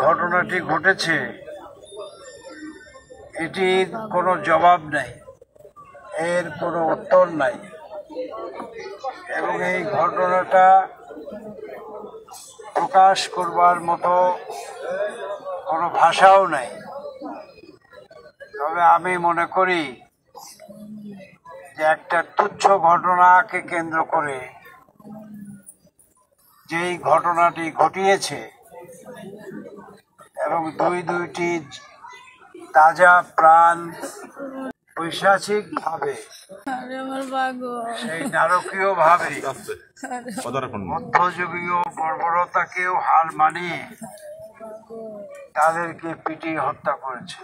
ঘটনাটি ঘটেছে এটির কোনো জবাব নাই, এর কোনো উত্তর নাই, এবং এই ঘটনাটা প্রকাশ করবার মতো কোনো ভাষাও নাই। তবে আমি মনে করি যে একটা তুচ্ছ ঘটনাকে কেন্দ্র করে যেই ঘটনাটি ঘটিয়েছে এবং দুইটি তাজা প্রাণ পৈশাচিক ভাবে, সেই নারকীয় ভাবে মধ্যযুগীয় বর্বরতাকেও হার মানিয়ে তাদেরকে পিটিয়ে হত্যা করেছে।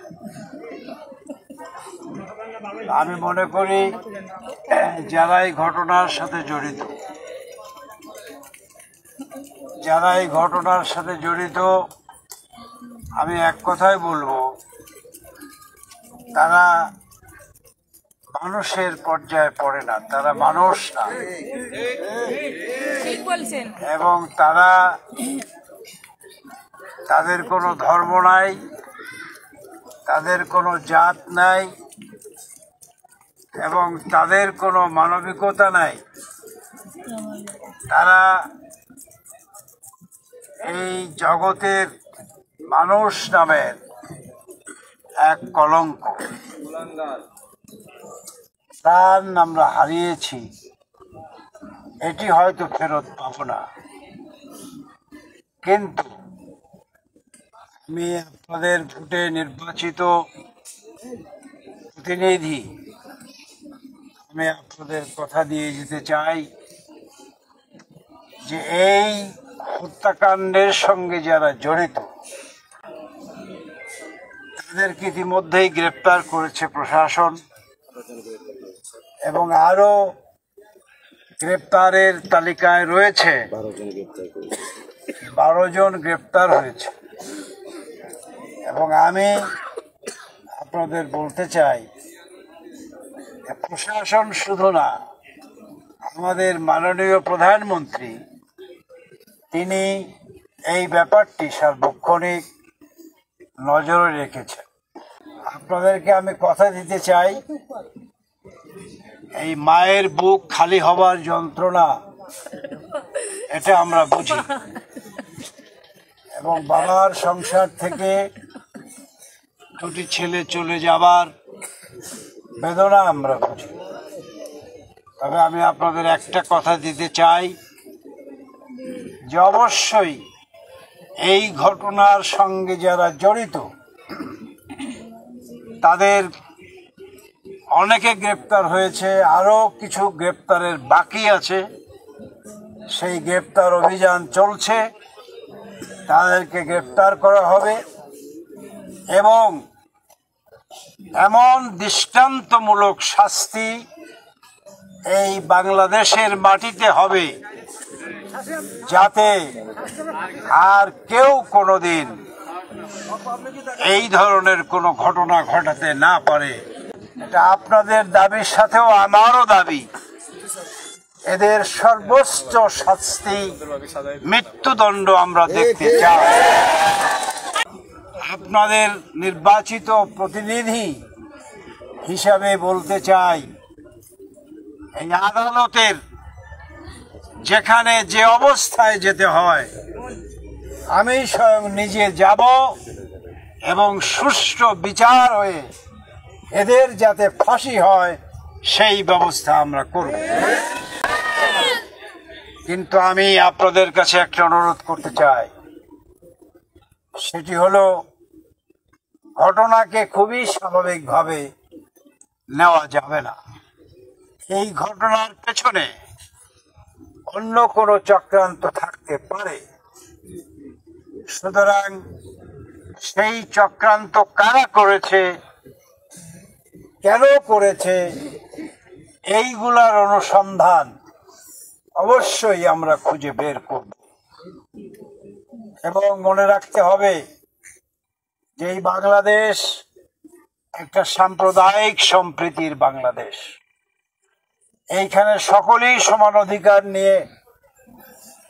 আমি মনে করি যারা এই ঘটনার সাথে জড়িত, আমি এক কথাই বলবো, তারা মানুষের পর্যায়ে পড়ে না, তারা মানুষ না, এবং তাদের কোনো ধর্ম নাই, তাদের কোনো জাত নাই, এবং তাদের কোনো মানবিকতা নাই। তারা এই জগতের মানুষ নামের এক কলঙ্ক। প্রাণ আমরা হারিয়েছি, এটি হয়তো ফেরত পাবো না, কিন্তু আমি আপনাদের ভোটে নির্বাচিত প্রতিনিধি, আমি আপনাদের কথা দিয়ে যেতে চাই যে এই হত্যাকাণ্ডের সঙ্গে যারা জড়িত তাদেরকে ইতিমধ্যেই গ্রেপ্তার করেছে প্রশাসন, এবং আরো গ্রেপ্তারের তালিকায় রয়েছে 12 জন গ্রেপ্তার হয়েছে। এবং আমি আপনাদের বলতে চাই প্রশাসন শুধু না, আমাদের মাননীয় প্রধানমন্ত্রী তিনি এই ব্যাপারটি সার্বক্ষণিক নজরে রেখেছেন। আপনাদেরকে আমি কথা দিতে চাই, এই মায়ের বুক খালি হবার যন্ত্রণা এটা আমরা বুঝি, এবং বাবার সংসার থেকে দুটি ছেলে চলে যাবার বেদনা আমরা বুঝি। তবে আমি আপনাদের একটা কথা দিতে চাই যে অবশ্যই এই ঘটনার সঙ্গে যারা জড়িত তাদের অনেকে গ্রেপ্তার হয়েছে, আরো কিছু গ্রেপ্তারের বাকি আছে, সেই গ্রেপ্তার অভিযান চলছে, তাদেরকে গ্রেপ্তার করা হবে এবং এমন দৃষ্টান্তমূলক শাস্তি এই বাংলাদেশের মাটিতে হবে যাতে আর কেউ কোনোদিন এই ধরনের কোনো ঘটনা ঘটাতে না পারে। এটা আপনাদের দাবির সাথেও আমারও দাবি, এদের সর্বোচ্চ শাস্তি মৃত্যুদণ্ড আমরা দেখতে চাই। আপনাদের নির্বাচিত প্রতিনিধি হিসাবে বলতে চাই, এই আদালতের যেখানে যে অবস্থায় যেতে হয় আমি স্বয়ং নিজে যাব এবং সুষ্ঠু বিচার হয়ে এদের যাতে ফাঁসি হয় সেই ব্যবস্থা আমরা করব। কিন্তু আমি আপনাদের কাছে একটা অনুরোধ করতে চাই, সেটি হলো ঘটনাকে খুবই স্বাভাবিকভাবে নেওয়া যাবে না। এই ঘটনার পেছনে অন্য কোনো চক্রান্ত থাকতে পারে, সুতরাং সেই চক্রান্ত কারা করেছে, কেন করেছে, এইগুলার অনুসন্ধান অবশ্যই আমরা খুঁজে বের করব। এবং মনে রাখতে হবে যে এই বাংলাদেশ একটা সাম্প্রদায়িক সম্প্রীতির বাংলাদেশ। এইখানে সকলেই সমান অধিকার নিয়ে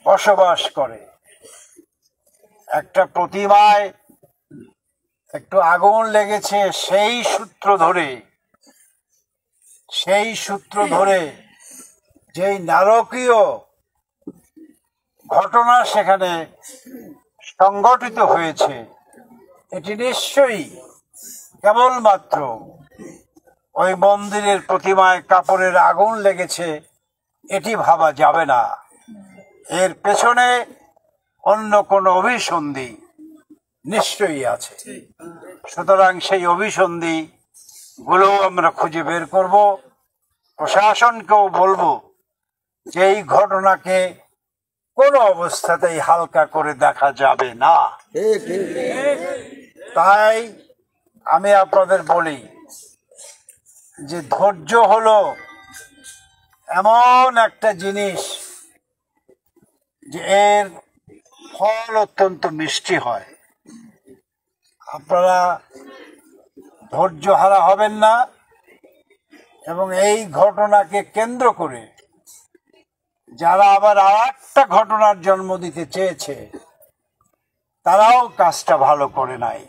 বসবাস করে একটা প্রতিমায় একটু আগুন লেগেছে, সেই সূত্র ধরে যেই নারকীয় ঘটনা সেখানে সংঘটিত হয়েছে, এটি নিশ্চয়ই কেবলমাত্র ওই মন্দিরের প্রতিমায় কাপড়ের আগুন লেগেছে এটি ভাবা যাবে না। এর পেছনে অন্য কোনো অভিসন্ধি নিশ্চয়ই আছে। সুতরাং সেই অভিসন্ধি গুলো আমরা খুঁজে বের করব, প্রশাসনকেও বলবো যে এই ঘটনাকে কোনো অবস্থাতেই হালকা করে দেখা যাবে না। তাই আমি আপনাদের বলি যে ধৈর্য হলো এমন একটা জিনিস যে এর ফল অত্যন্ত মিষ্টি হয়। আপনারা ধৈর্য হারা হবেন না এবং এই ঘটনাকে কেন্দ্র করে যারা আবার আর একটা ঘটনার জন্ম দিতে চেয়েছে তারাও কাজটা ভালো করে নাই।